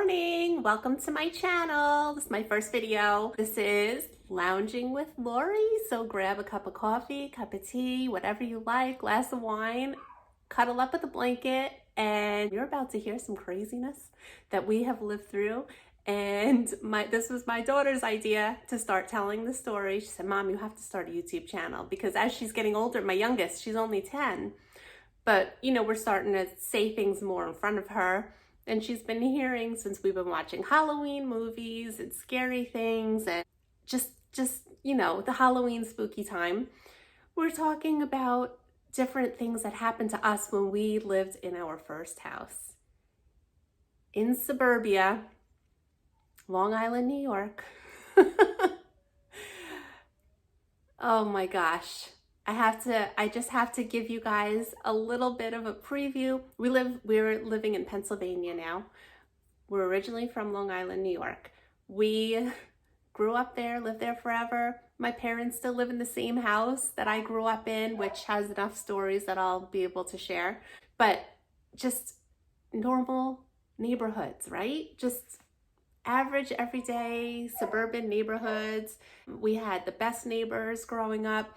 morning. Welcome to my channel. This is my first video. This is Lounging with Lori. So grab a cup of coffee, cup of tea, whatever you like, glass of wine, cuddle up with a blanket, and you're about to hear some craziness that we have lived through. And this was my daughter's idea to start telling the story. She said, "Mom, you have to start a YouTube channel," because as she's getting older, my youngest, she's only 10, but we're starting to say things more in front of her. And she's been hearing, since we've been watching Halloween movies and scary things and just the Halloween spooky time, we're talking about different things that happened to us when we lived in our first house in suburbia, Long Island, New York. Oh my gosh. I just have to give you guys a little bit of a preview. We're living in Pennsylvania now. We're originally from Long Island, New York. We grew up there, lived there forever. My parents still live in the same house that I grew up in, which has enough stories that I'll be able to share. But just normal neighborhoods, right? Just average, everyday, suburban neighborhoods. We had the best neighbors growing up.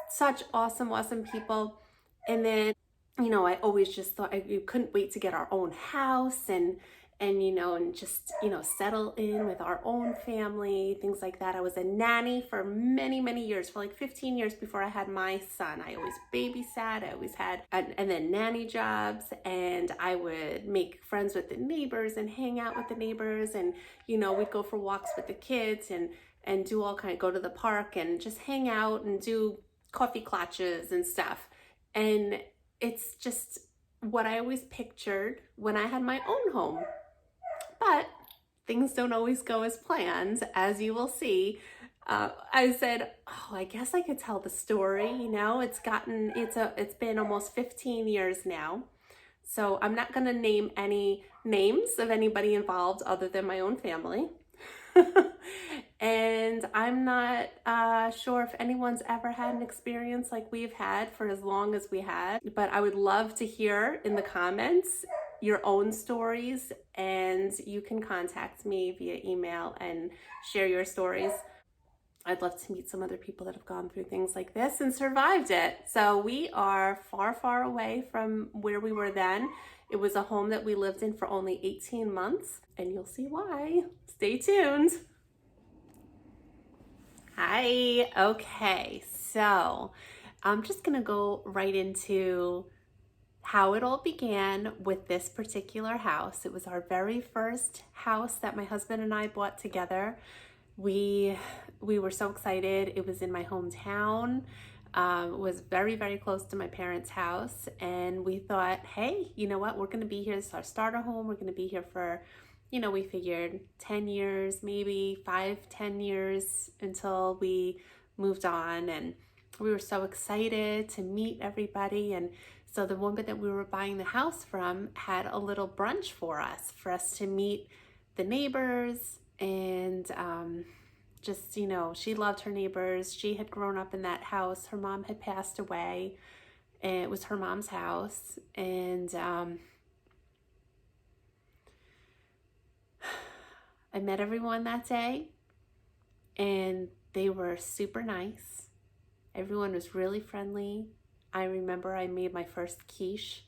Such awesome people. And then, I always just thought you couldn't wait to get our own house and just, settle in with our own family, things like that. I was a nanny for many years, for like 15 years before I had my son. I always babysat, I always had, and then nanny jobs, and I would make friends with the neighbors and hang out with the neighbors, and, we'd go for walks with the kids and do all go to the park and just hang out and do coffee clutches and stuff. And it's just what I always pictured when I had my own home. But things don't always go as planned, as you will see. I said, I guess I could tell the story. It's been almost 15 years now. So I'm not going to name any names of anybody involved other than my own family. And I'm not sure if anyone's ever had an experience like we've had for as long as we had, but I would love to hear in the comments your own stories, and you can contact me via email and share your stories. I'd love to meet some other people that have gone through things like this and survived it. So we are far away from where we were then. It was a home that we lived in for only 18 months, and you'll see why. Stay tuned. Hi. Okay, so I'm just gonna go right into how it all began with this particular house. It was our very first house that my husband and I bought together. We were so excited. It was in my hometown. It was very close to my parents' house, and we thought, hey, you know what? We're going to be here. This is our starter home. We're going to be here for, we figured 10 years, maybe 5-10 years until we moved on. And we were so excited to meet everybody. And so the woman that we were buying the house from had a little brunch for us to meet the neighbors. And she loved her neighbors. She had grown up in that house. Her mom had passed away, and it was her mom's house. And I met everyone that day, and they were super nice. Everyone was really friendly. I remember I made my first quiche,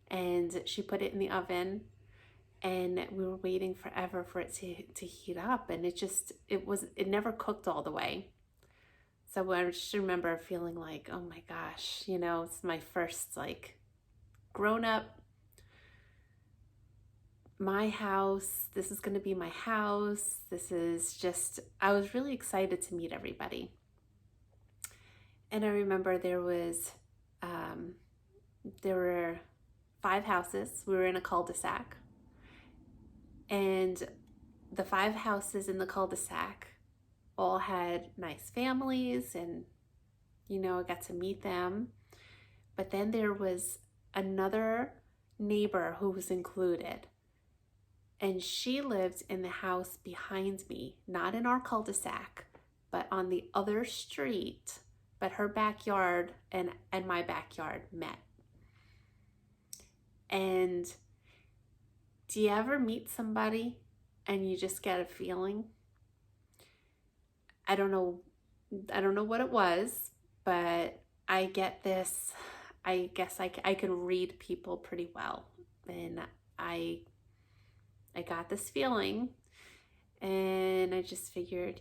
and she put it in the oven, and we were waiting forever for it to heat up, and it never cooked all the way. So I just remember feeling like, oh my gosh, it's my first grown up, my house. This is going to be my house. I was really excited to meet everybody. And I remember there were 5 houses. We were in a cul-de-sac. And the 5 houses in the cul-de-sac all had nice families, and I got to meet them. But then there was another neighbor who was included, and she lived in the house behind me, not in our cul-de-sac, but on the other street. But her backyard and my backyard met. And Do you ever meet somebody and you just get a feeling? I don't know what it was, but I get this. I guess I can read people pretty well, and I I got this feeling, and I just figured,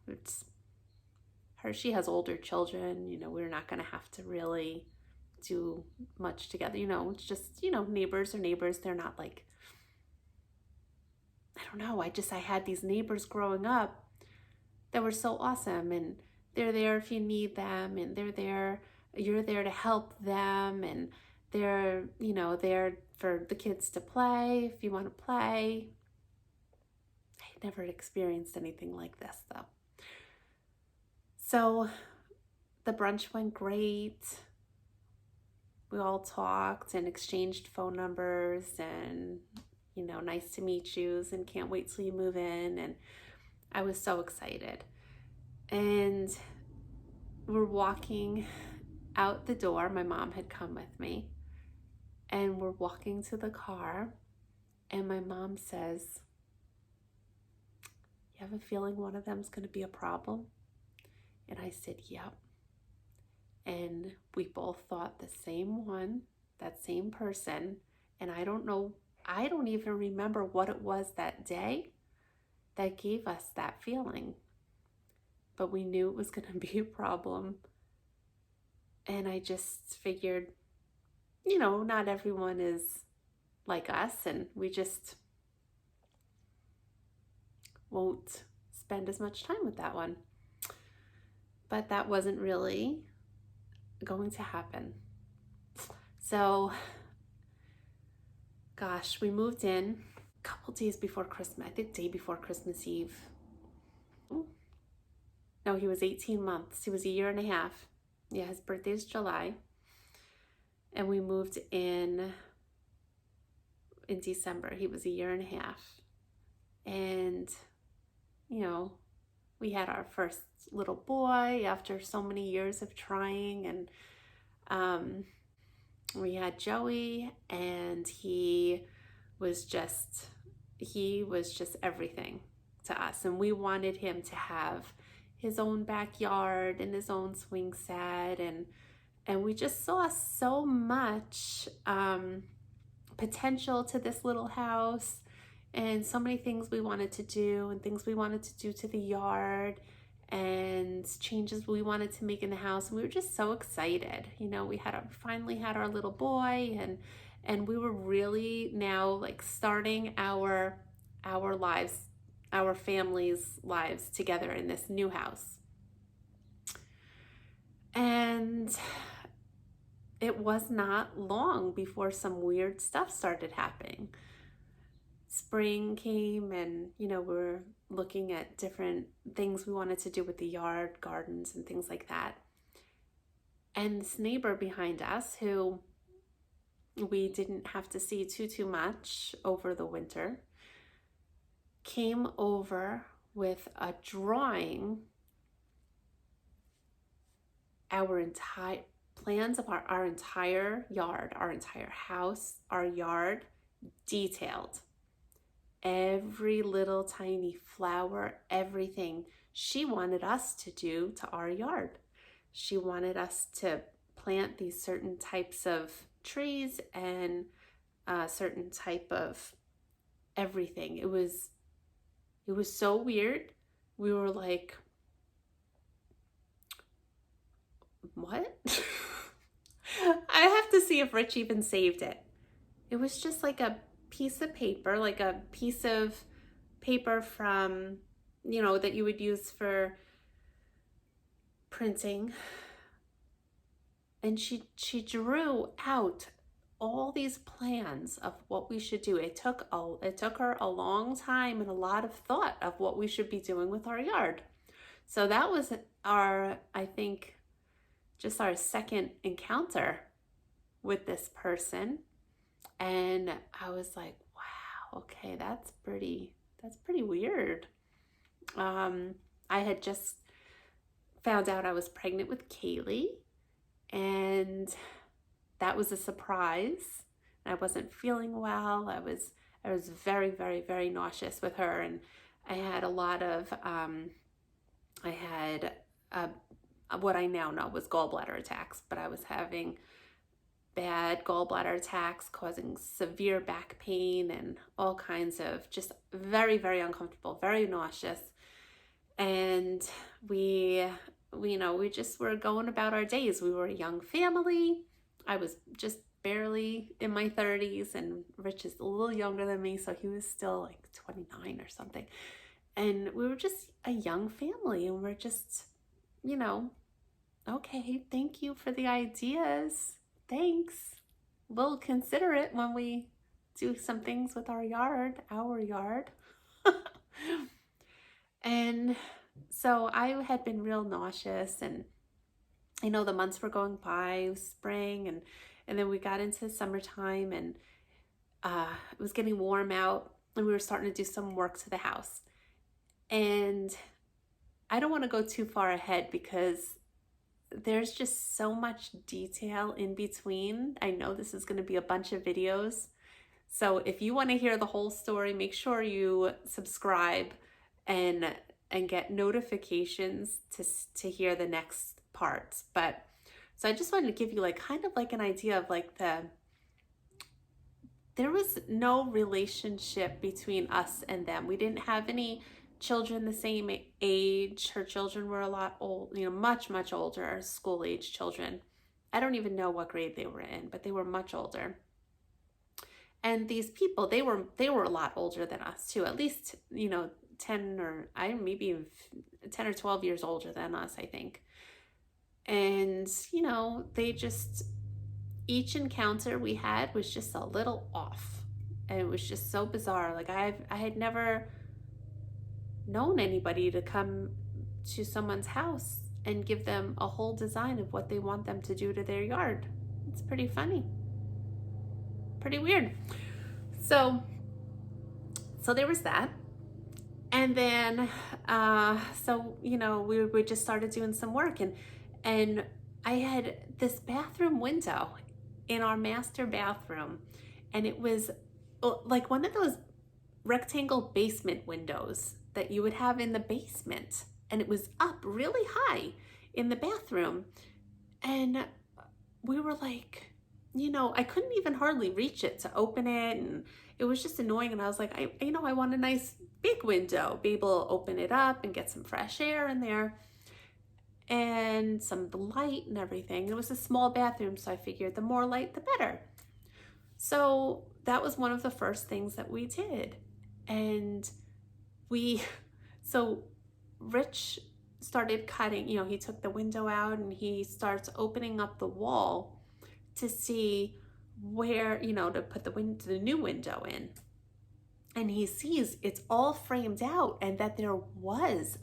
it's her. She has older children. We're not going to have to really do much together. It's just, neighbors are neighbors. They're not like, I don't know. I had these neighbors growing up that were so awesome, and they're there if you need them, and you're there to help them, and they're, there for the kids to play if you want to play. I never experienced anything like this though. So the brunch went great. We all talked and exchanged phone numbers, and nice to meet yous, and can't wait till you move in. And I was so excited. And we're walking out the door. My mom had come with me, and we're walking to the car, and my mom says, "You have a feeling one of them's going to be a problem?" And I said, "Yep." And we both thought the same one, that same person. And I don't even remember what it was that day that gave us that feeling. But we knew it was going to be a problem. And I just figured, not everyone is like us, and we just won't spend as much time with that one. But that wasn't really going to happen. So, gosh, we moved in a couple days before Christmas. I think day before Christmas Eve. No, he was 18 months. He was a year and a half. Yeah, his birthday is July. And we moved in December. He was a year and a half. And, we had our first little boy after so many years of trying. And we had Joey, and he was just everything to us. And we wanted him to have his own backyard and his own swing set, and we just saw so much potential to this little house, and so many things we wanted to do, and things we wanted to do to the yard, and changes we wanted to make in the house. And we were just so excited. We finally had our little boy, and we were really now like starting our lives, our family's lives together in this new house. And it was not long before some weird stuff started happening. Spring came, and we were looking at different things we wanted to do with the yard, gardens, and things like that. And this neighbor behind us, who we didn't have to see too much over the winter, came over with a drawing, plans of our entire yard, our entire house, our yard, detailed. Every little tiny flower, everything she wanted us to do to our yard. She wanted us to plant these certain types of trees and a certain type of everything. It was so weird. We were like, what? I have to see if Rich even saved it. It was just like a piece of paper, from, that you would use for printing. And she drew out all these plans of what we should do. It took her a long time and a lot of thought of what we should be doing with our yard. So that was our second encounter with this person. And I was like, wow, okay, that's pretty weird. I had just found out I was pregnant with Kaylee, and that was a surprise. I wasn't feeling well. I was I was very, very, very nauseous with her, and I had a lot of, I had what I now know was gallbladder attacks, but I was having bad gallbladder attacks causing severe back pain and all kinds of just very, very uncomfortable, very nauseous. And we just were going about our days. We were a young family. I was just barely in my 30s, and Rich is a little younger than me, so he was still like 29 or something. And we were just a young family, and we're just, okay, thank you for the ideas. Thanks. We'll consider it when we do some things with our yard. And so I had been real nauseous, and I know the months were going by, it was spring, and then we got into summertime, and it was getting warm out, and we were starting to do some work to the house. And I don't want to go too far ahead because there's just so much detail in between. I know this is going to be a bunch of videos. So if you want to hear the whole story, make sure you subscribe and get notifications to hear the next parts. But so I just wanted to give you like kind of like an idea of like there was no relationship between us and them. We didn't have any children the same age. Her children were a lot old, much, much older, school age children. I don't even know what grade they were in, but they were much older. And these people, they were a lot older than us too, at least, 10 or 12 years older than us, I think. And, they just, each encounter we had was just a little off. And it was just so bizarre. Like I had never known anybody to come to someone's house and give them a whole design of what they want them to do to their yard. It's pretty funny. Pretty weird. So there was that. And then, we just started doing some work, and I had this bathroom window in our master bathroom, and it was like one of those rectangle basement windows that you would have in the basement, and it was up really high in the bathroom. And we were like, I couldn't even hardly reach it to open it, and it was just annoying. And I was like, I want a nice big window, be able to open it up and get some fresh air in there and some light and everything. It was a small bathroom, so I figured the more light, the better. So that was one of the first things that we did. And so Rich started cutting, he took the window out and he starts opening up the wall to see where, to put the new window in. And he sees it's all framed out, and that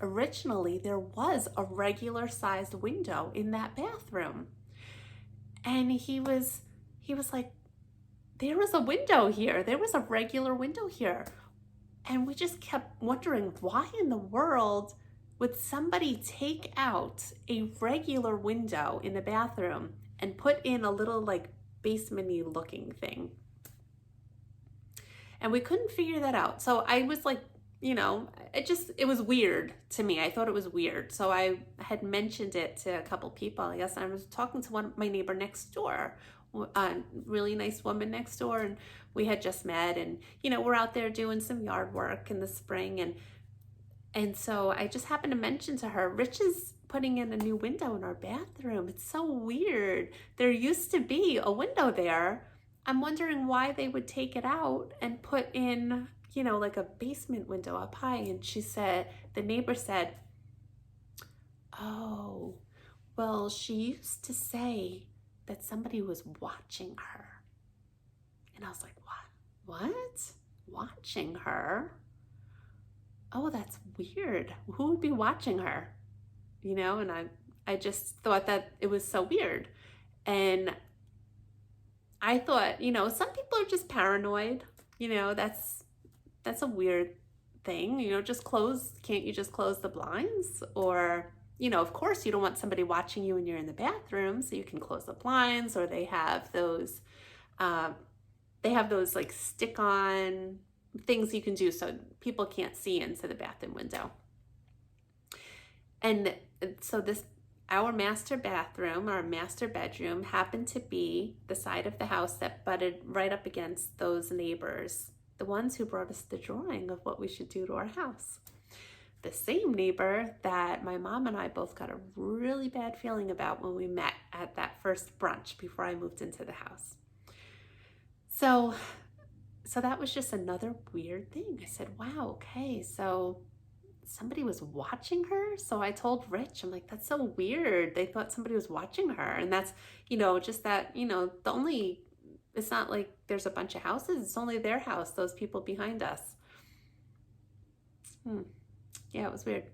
originally there was a regular sized window in that bathroom. And he was like, there was a window here. There was a regular window here. And we just kept wondering, why in the world would somebody take out a regular window in the bathroom and put in a little like basement-y looking thing? And we couldn't figure that out. So I was like, it was weird to me. I thought it was weird. So I had mentioned it to a couple people. I guess I was talking to my neighbor next door, a really nice woman next door, and we had just met, and we're out there doing some yard work in the spring, and so I just happened to mention to her, Rich is putting in a new window in our bathroom. It's so weird. There used to be a window there. I'm wondering why they would take it out and put in, like a basement window up high. And the neighbor said, oh, well, she used to say that somebody was watching her. And I was like, what? Watching her? Oh, that's weird. Who would be watching her? And I just thought that it was so weird. And I thought, some people are just paranoid. That's a weird thing. Can't you just close the blinds? Or, of course you don't want somebody watching you when you're in the bathroom, so you can close the blinds. Or they have those like stick-on things you can do so people can't see into the bathroom window. And so our master bathroom, our master bedroom, happened to be the side of the house that butted right up against those neighbors, the ones who brought us the drawing of what we should do to our house. The same neighbor that my mom and I both got a really bad feeling about when we met at that first brunch before I moved into the house. So that was just another weird thing. I said, wow, okay, so somebody was watching her. So I told Rich, I'm like, that's so weird. They thought somebody was watching her. And that's, just that, it's not like there's a bunch of houses. It's only their house, those people behind us. Yeah, it was weird.